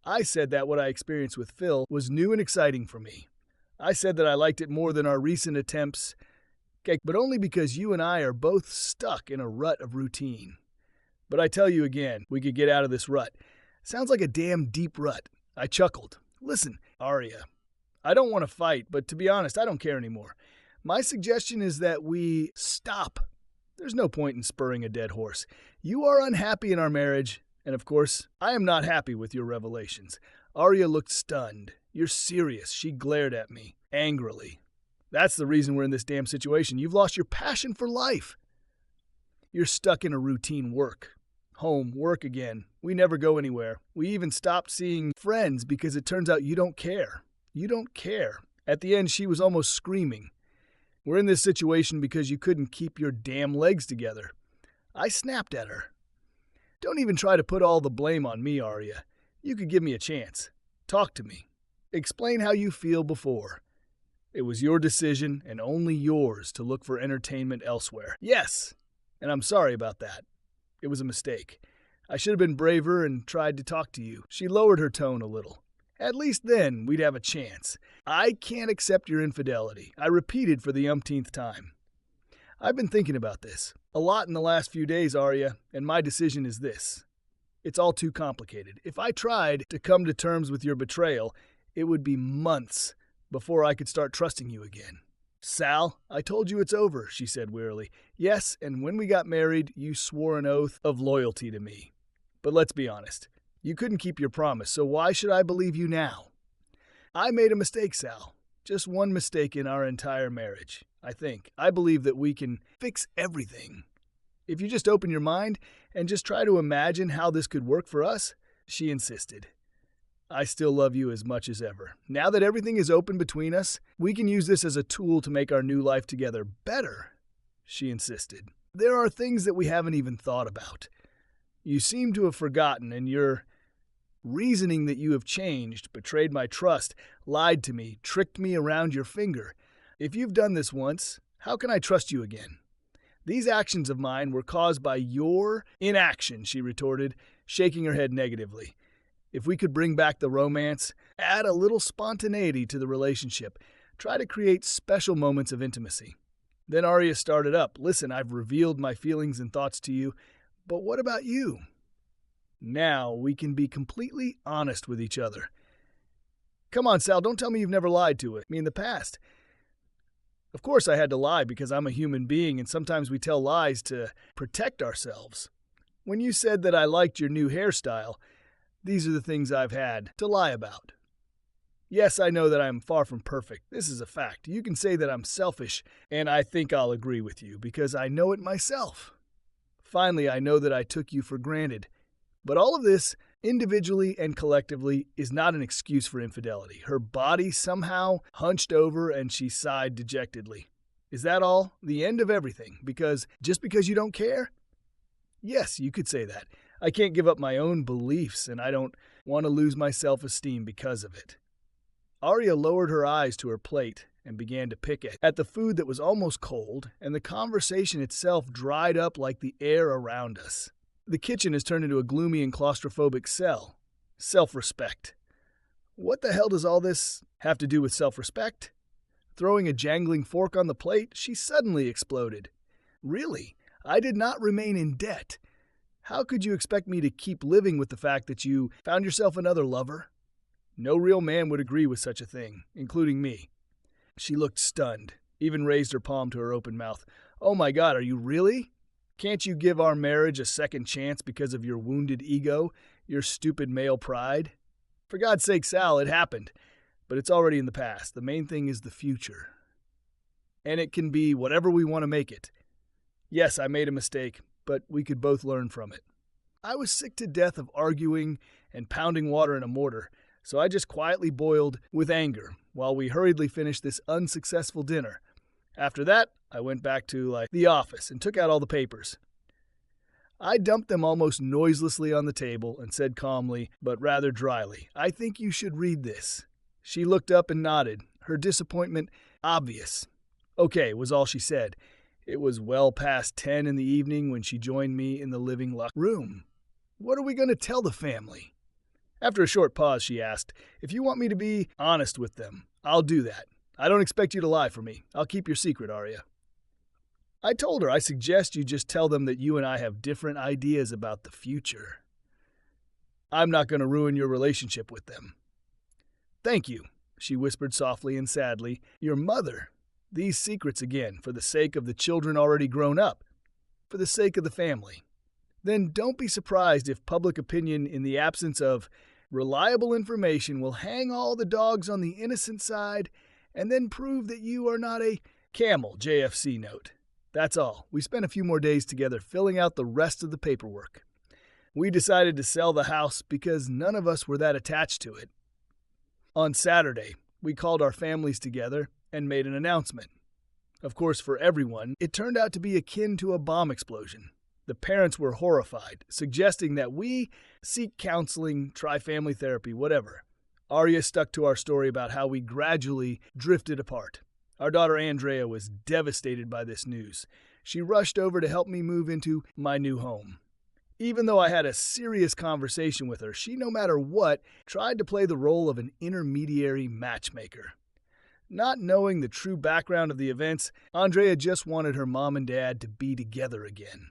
"I said that what I experienced with Phil was new and exciting for me. I said that I liked it more than our recent attempts, but only because you and I are both stuck in a rut of routine. But I tell you again, we could get out of this rut. Sounds like a damn deep rut." I chuckled. "Listen, Arya, I don't want to fight, but to be honest, I don't care anymore. My suggestion is that we stop. There's no point in spurring a dead horse. You are unhappy in our marriage, and of course, I am not happy with your revelations." Arya looked stunned. "You're serious?" She glared at me, angrily. "That's the reason we're in this damn situation. You've lost your passion for life. You're stuck in a routine work. Home, work again. We never go anywhere. We even stopped seeing friends because it turns out you don't care. You don't care." At the end, she was almost screaming. "We're in this situation because you couldn't keep your damn legs together." I snapped at her. "Don't even try to put all the blame on me, Arya. You could give me a chance. Talk to me. Explain how you feel before. It was your decision, and only yours, to look for entertainment elsewhere." "Yes, and I'm sorry about that. It was a mistake. I should have been braver and tried to talk to you." She lowered her tone a little. "At least then we'd have a chance. I can't accept your infidelity," I repeated for the umpteenth time. "I've been thinking about this a lot in the last few days, Arya, and my decision is this. It's all too complicated. If I tried to come to terms with your betrayal, it would be months before I could start trusting you again." "Sal, I told you it's over," she said wearily. "Yes, and when we got married, you swore an oath of loyalty to me. But let's be honest. You couldn't keep your promise, so why should I believe you now?" "I made a mistake, Sal. Just one mistake in our entire marriage, I think. I believe that we can fix everything. If you just open your mind and just try to imagine how this could work for us," she insisted. "I still love you as much as ever. Now that everything is open between us, we can use this as a tool to make our new life together better," she insisted. "There are things that we haven't even thought about. You seem to have forgotten, and your reasoning that you have changed, betrayed my trust, lied to me, tricked me around your finger. If you've done this once, how can I trust you again? These actions of mine were caused by your inaction," she retorted, shaking her head negatively. "If we could bring back the romance, add a little spontaneity to the relationship, try to create special moments of intimacy." Then Arya started up. "Listen, I've revealed my feelings and thoughts to you, but what about you? Now we can be completely honest with each other. Come on, Sal, don't tell me you've never lied to me in the past." "Of course I had to lie because I'm a human being, and sometimes we tell lies to protect ourselves. When you said that I liked your new hairstyle, these are the things I've had to lie about. Yes, I know that I am far from perfect. This is a fact. You can say that I'm selfish, and I think I'll agree with you because I know it myself. Finally, I know that I took you for granted. But all of this, individually and collectively, is not an excuse for infidelity." Her body somehow hunched over and she sighed dejectedly. "Is that all? The end of everything? Just because you don't care?" "Yes, you could say that. I can't give up my own beliefs, and I don't want to lose my self-esteem because of it." Arya lowered her eyes to her plate and began to pick at the food that was almost cold, and the conversation itself dried up like the air around us. The kitchen has turned into a gloomy and claustrophobic cell. Self-respect. What the hell does all this have to do with self-respect? Throwing a jangling fork on the plate, she suddenly exploded. "Really? I did not remain in debt. How could you expect me to keep living with the fact that you found yourself another lover? No real man would agree with such a thing, including me." She looked stunned, even raised her palm to her open mouth. "Oh my God, are you really? Can't you give our marriage a second chance because of your wounded ego, your stupid male pride? For God's sake, Sal, it happened, but it's already in the past. The main thing is the future. And it can be whatever we want to make it. Yes, I made a mistake, but we could both learn from it. I was sick to death of arguing and pounding water in a mortar, so I just quietly boiled with anger while we hurriedly finished this unsuccessful dinner. After that, I went back to, the office and took out all the papers. I dumped them almost noiselessly on the table and said calmly, but rather dryly, "I think you should read this." She looked up and nodded, her disappointment obvious. "Okay," was all she said. It was well past 10 in the evening when she joined me in the living room. "What are we going to tell the family?" After a short pause, she asked, "If you want me to be honest with them, I'll do that. I don't expect you to lie for me. I'll keep your secret, Arya." I told her I suggest you just tell them that you and I have different ideas about the future. I'm not going to ruin your relationship with them. "Thank you," she whispered softly and sadly. "Your mother. These secrets again, for the sake of the children already grown up, for the sake of the family. Then don't be surprised if public opinion, in the absence of reliable information, will hang all the dogs on the innocent side and then prove that you are not a camel JFC note. That's all. We spent a few more days together filling out the rest of the paperwork. We decided to sell the house because none of us were that attached to it. On Saturday, we called our families together and made an announcement. Of course, for everyone, it turned out to be akin to a bomb explosion. The parents were horrified, suggesting that we seek counseling, try family therapy, whatever. Arya stuck to our story about how we gradually drifted apart. Our daughter Andrea was devastated by this news. She rushed over to help me move into my new home. Even though I had a serious conversation with her, she, no matter what, tried to play the role of an intermediary matchmaker. Not knowing the true background of the events, Andrea just wanted her mom and dad to be together again.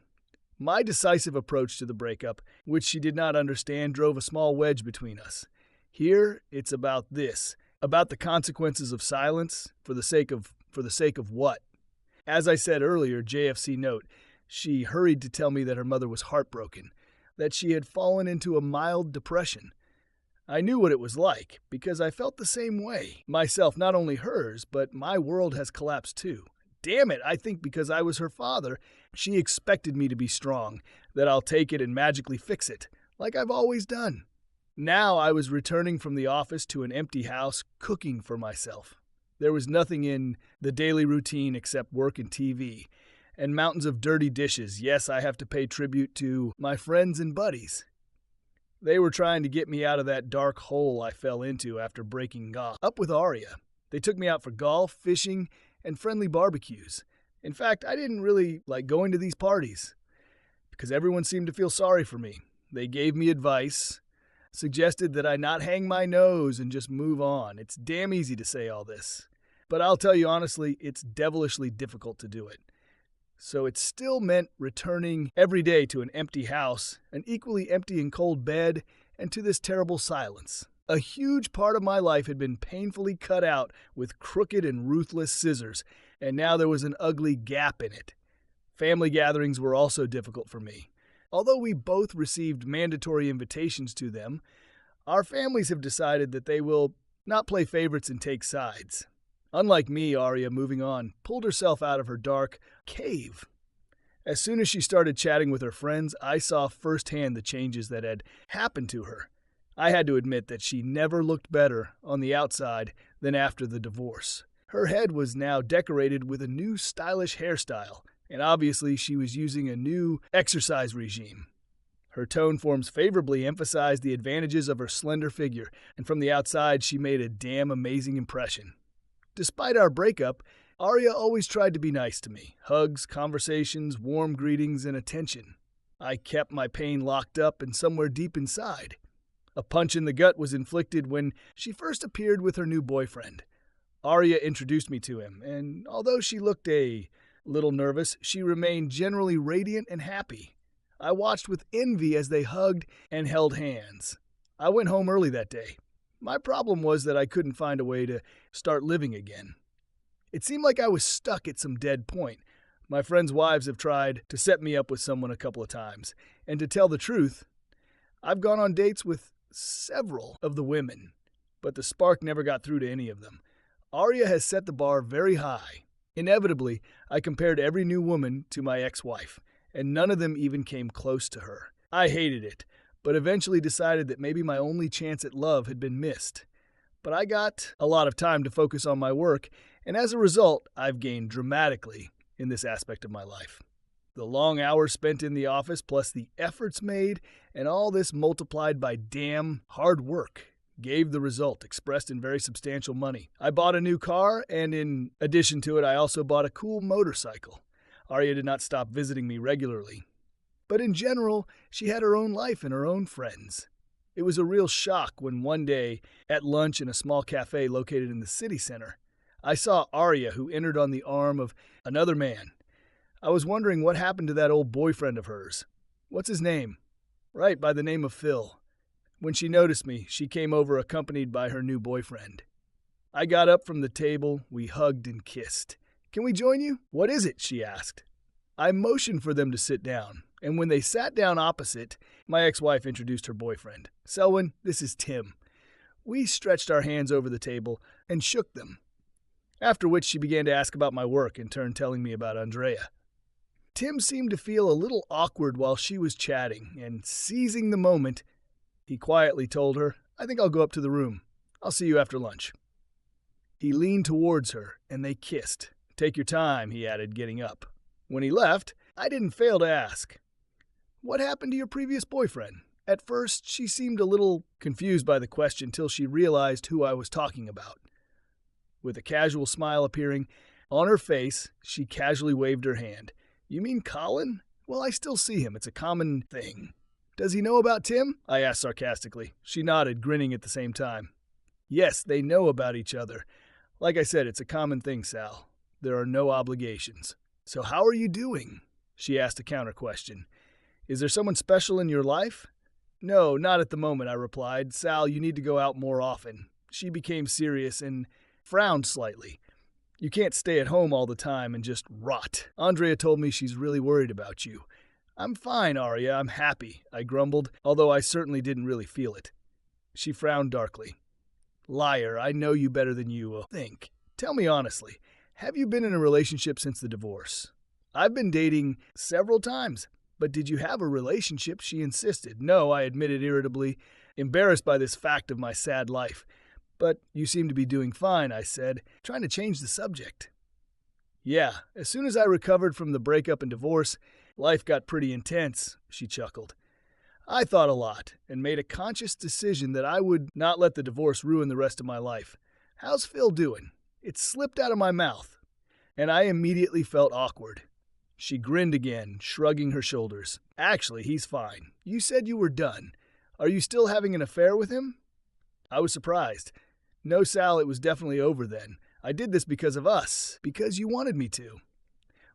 My decisive approach to the breakup, which she did not understand, drove a small wedge between us. Here, it's about this, about the consequences of silence for the sake of what? As I said earlier, JFC note, she hurried to tell me that her mother was heartbroken, that she had fallen into a mild depression. I knew what it was like, because I felt the same way. Myself, not only hers, but my world has collapsed too. Damn it, I think because I was her father, she expected me to be strong, that I'll take it and magically fix it, like I've always done. Now I was returning from the office to an empty house, cooking for myself. There was nothing in the daily routine except work and TV, and mountains of dirty dishes. Yes, I have to pay tribute to my friends and buddies. They were trying to get me out of that dark hole I fell into after breaking up with Arya. They took me out for golf, fishing, and friendly barbecues. In fact, I didn't really like going to these parties, because everyone seemed to feel sorry for me. They gave me advice, suggested that I not hang my nose and just move on. It's damn easy to say all this, but I'll tell you honestly, it's devilishly difficult to do it. So it still meant returning every day to an empty house, an equally empty and cold bed, and to this terrible silence. A huge part of my life had been painfully cut out with crooked and ruthless scissors, and now there was an ugly gap in it. Family gatherings were also difficult for me. Although we both received mandatory invitations to them, our families have decided that they will not play favorites and take sides. Unlike me, Arya, moving on, pulled herself out of her dark cave. As soon as she started chatting with her friends, I saw firsthand the changes that had happened to her. I had to admit that she never looked better on the outside than after the divorce. Her head was now decorated with a new stylish hairstyle, and obviously she was using a new exercise regime. Her tone forms favorably emphasized the advantages of her slender figure, and from the outside she made a damn amazing impression. Despite our breakup, Arya always tried to be nice to me. Hugs, conversations, warm greetings, and attention. I kept my pain locked up and somewhere deep inside. A punch in the gut was inflicted when she first appeared with her new boyfriend. Arya introduced me to him, and although she looked a little nervous, she remained generally radiant and happy. I watched with envy as they hugged and held hands. I went home early that day. My problem was that I couldn't find a way to start living again. It seemed like I was stuck at some dead point. My friends' wives have tried to set me up with someone a couple of times, and to tell the truth, I've gone on dates with several of the women, but the spark never got through to any of them. Arya has set the bar very high. Inevitably, I compared every new woman to my ex-wife, and none of them even came close to her. I hated it, but eventually decided that maybe my only chance at love had been missed. But I got a lot of time to focus on my work, and as a result, I've gained dramatically in this aspect of my life. The long hours spent in the office, plus the efforts made, and all this multiplied by damn hard work, gave the result, expressed in very substantial money. I bought a new car, and in addition to it, I also bought a cool motorcycle. Arya did not stop visiting me regularly. But in general, she had her own life and her own friends. It was a real shock when one day, at lunch in a small cafe located in the city center, I saw Arya, who entered on the arm of another man. I was wondering what happened to that old boyfriend of hers. What's his name? Right, by the name of Phil. When she noticed me, she came over accompanied by her new boyfriend. I got up from the table, we hugged and kissed. "Can we join you?" "What is it?" she asked. I motioned for them to sit down, and when they sat down opposite, my ex-wife introduced her boyfriend. "Selwyn, this is Tim." We stretched our hands over the table and shook them, after which she began to ask about my work, in turn telling me about Andrea. Tim seemed to feel a little awkward while she was chatting, and seizing the moment, he quietly told her, "I think I'll go up to the room. I'll see you after lunch." He leaned towards her, and they kissed. "Take your time," he added, getting up. When he left, I didn't fail to ask, "What happened to your previous boyfriend?" At first, she seemed a little confused by the question till she realized who I was talking about. With a casual smile appearing on her face, she casually waved her hand. "You mean Colin? Well, I still see him. It's a common thing." "Does he know about Tim?" I asked sarcastically. She nodded, grinning at the same time. "Yes, they know about each other. Like I said, it's a common thing, Sal. There are no obligations." "So how are you doing?" she asked a counter question. "Is there someone special in your life?" "No, not at the moment," I replied. "Sal, you need to go out more often." She became serious and frowned slightly. "You can't stay at home all the time and just rot. Andrea told me she's really worried about you." "I'm fine, Arya. I'm happy," I grumbled, although I certainly didn't really feel it. She frowned darkly. "Liar, I know you better than you think. Tell me honestly, have you been in a relationship since the divorce?" "I've been dating several times." "But did you have a relationship?" She insisted. "No," I admitted irritably, embarrassed by this fact of my sad life. "But you seem to be doing fine," I said, trying to change the subject. "Yeah, as soon as I recovered from the breakup and divorce, life got pretty intense," she chuckled. "I thought a lot and made a conscious decision that I would not let the divorce ruin the rest of my life. How's Phil doing?" It slipped out of my mouth, and I immediately felt awkward. She grinned again, shrugging her shoulders. "Actually, he's fine. You said you were done. Are you still having an affair with him?" I was surprised. "No, Sal, it was definitely over then. I did this because of us, because you wanted me to."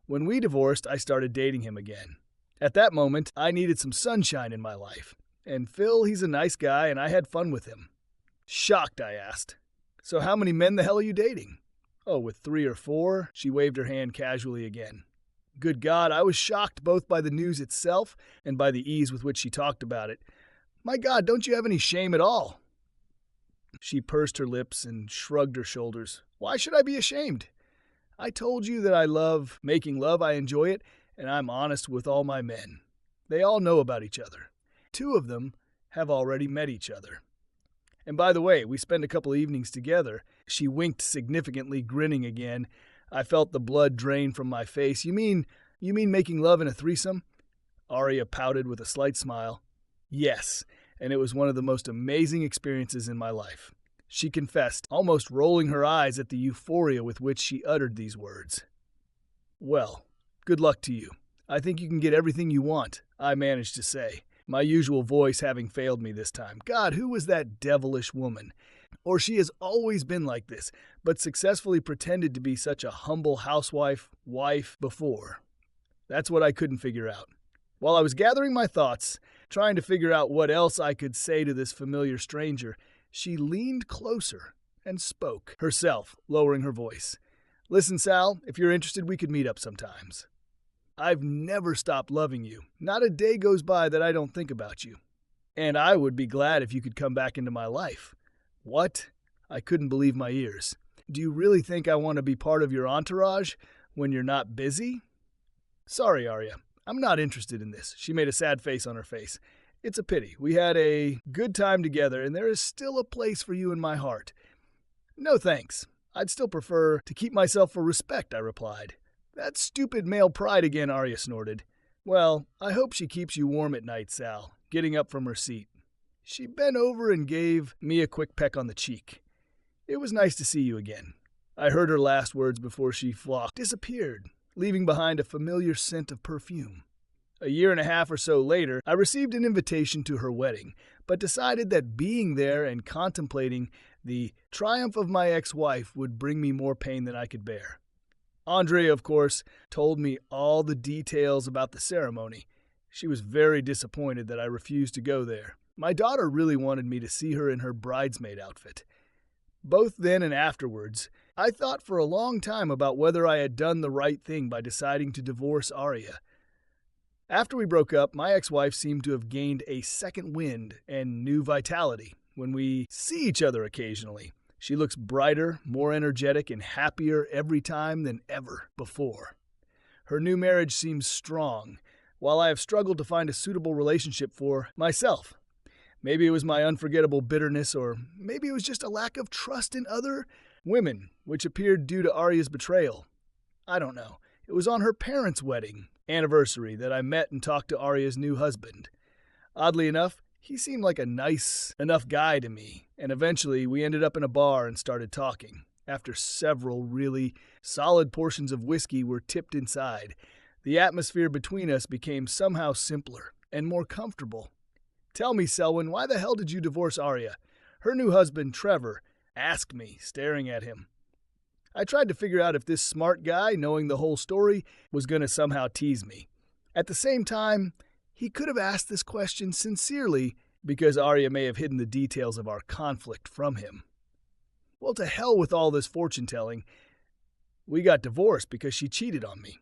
When we divorced, I started dating him again. At that moment, I needed some sunshine in my life. And Phil, he's a nice guy, and I had fun with him. Shocked, I asked, "So how many men the hell are you dating?" "Oh, with 3 or 4, she waved her hand casually again. Good God, I was shocked both by the news itself and by the ease with which she talked about it. "My God, don't you have any shame at all?" She pursed her lips and shrugged her shoulders. "Why should I be ashamed? I told you that I love making love, I enjoy it, and I'm honest with all my men. They all know about each other. 2 of them have already met each other. And by the way, we spend a couple evenings together." She winked significantly, grinning again. I felt the blood drain from my face. You mean making love in a threesome?" Arya pouted with a slight smile. "Yes, and it was one of the most amazing experiences in my life," she confessed, almost rolling her eyes at the euphoria with which she uttered these words. "Well, good luck to you. I think you can get everything you want," I managed to say, my usual voice having failed me this time. God, who was that devilish woman? Or she has always been like this, but successfully pretended to be such a humble wife before. That's what I couldn't figure out. While I was gathering my thoughts, trying to figure out what else I could say to this familiar stranger, she leaned closer and spoke, herself lowering her voice. "Listen, Sal, if you're interested, we could meet up sometimes." I've never stopped loving you. Not a day goes by that I don't think about you. And I would be glad if you could come back into my life." What? I couldn't believe my ears. "Do you really think I want to be part of your entourage when you're not busy?" "Sorry, Arya. I'm not interested in this." She made a sad face on her face. "It's a pity. We had a good time together, and there is still a place for you in my heart." "No thanks. I'd still prefer to keep myself for respect," I replied. "That stupid male pride again," Arya snorted. "Well, I hope she keeps you warm at night, Sal," getting up from her seat. She bent over and gave me a quick peck on the cheek. "It was nice to see you again." I heard her last words before she disappeared, leaving behind a familiar scent of perfume. A year and a half or so later, I received an invitation to her wedding, but decided that being there and contemplating the triumph of my ex-wife would bring me more pain than I could bear. Andrea, of course, told me all the details about the ceremony. She was very disappointed that I refused to go there. My daughter really wanted me to see her in her bridesmaid outfit. Both then and afterwards, I thought for a long time about whether I had done the right thing by deciding to divorce Arya. After we broke up, my ex-wife seemed to have gained a second wind and new vitality. When we see each other occasionally, she looks brighter, more energetic, and happier every time than ever before. Her new marriage seems strong, while I have struggled to find a suitable relationship for myself. Maybe it was my unforgettable bitterness, or maybe it was just a lack of trust in other women, which appeared due to Arya's betrayal. I don't know. It was on her parents' wedding anniversary that I met and talked to Arya's new husband. Oddly enough, he seemed like a nice enough guy to me, and eventually we ended up in a bar and started talking. After several really solid portions of whiskey were tipped inside, the atmosphere between us became somehow simpler and more comfortable. "Tell me, Selwyn, why the hell did you divorce Arya?" Her new husband, Trevor, asked me, staring at him. I tried to figure out if this smart guy, knowing the whole story, was going to somehow tease me. At the same time, he could have asked this question sincerely because Arya may have hidden the details of our conflict from him. Well, to hell with all this fortune-telling. We got divorced because she cheated on me.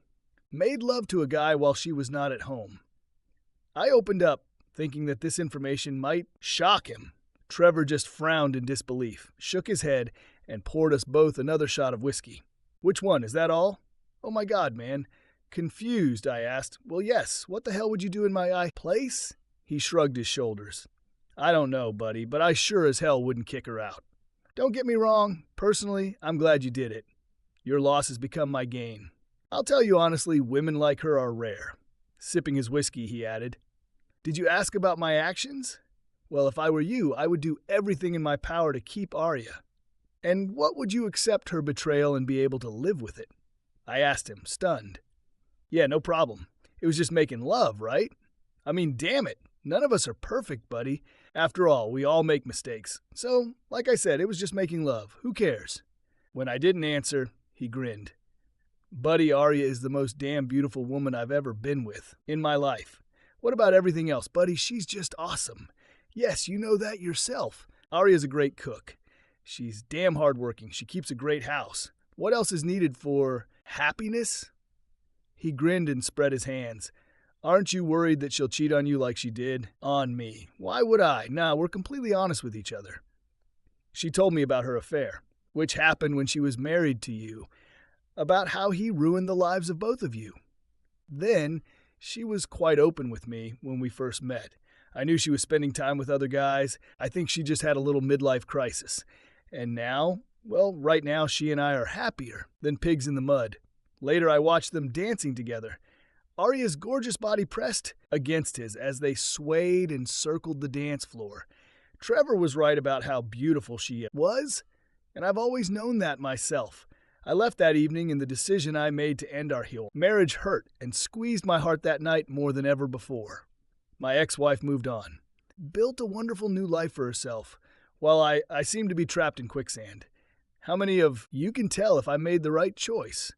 Made love to a guy while she was not at home. I opened up, thinking that this information might shock him. Trevor just frowned in disbelief, shook his head, and poured us both another shot of whiskey. "Which one? Is that all?" "Oh my God, man." Confused, I asked, "Well, yes. What the hell would you do in my place?" He shrugged his shoulders. "I don't know, buddy, but I sure as hell wouldn't kick her out. Don't get me wrong. Personally, I'm glad you did it. Your loss has become my gain. I'll tell you honestly, women like her are rare." Sipping his whiskey, he added, "Did you ask about my actions? Well, if I were you, I would do everything in my power to keep Arya. And what would you accept her betrayal and be able to live with it?" I asked him, stunned. "Yeah, no problem. It was just making love, right? I mean, damn it. None of us are perfect, buddy. After all, we all make mistakes. So, like I said, it was just making love. Who cares?" When I didn't answer, he grinned. "Buddy, Arya is the most damn beautiful woman I've ever been with in my life. What about everything else, buddy? She's just awesome. Yes, you know that yourself. Arya's a great cook. She's damn hardworking. She keeps a great house. What else is needed for happiness?" He grinned and spread his hands. "Aren't you worried that she'll cheat on you like she did on me?" "Why would I? Nah, we're completely honest with each other." She told me about her affair, which happened when she was married to you, about how he ruined the lives of both of you. Then, she was quite open with me when we first met. I knew she was spending time with other guys. I think she just had a little midlife crisis. And now, well, right now she and I are happier than pigs in the mud. Later I watched them dancing together. Arya's gorgeous body pressed against his as they swayed and circled the dance floor. Trevor was right about how beautiful she was, and I've always known that myself. I left that evening, and the decision I made to end our marriage hurt and squeezed my heart that night more than ever before. My ex-wife moved on, built a wonderful new life for herself, while I seemed to be trapped in quicksand. How many of you can tell if I made the right choice?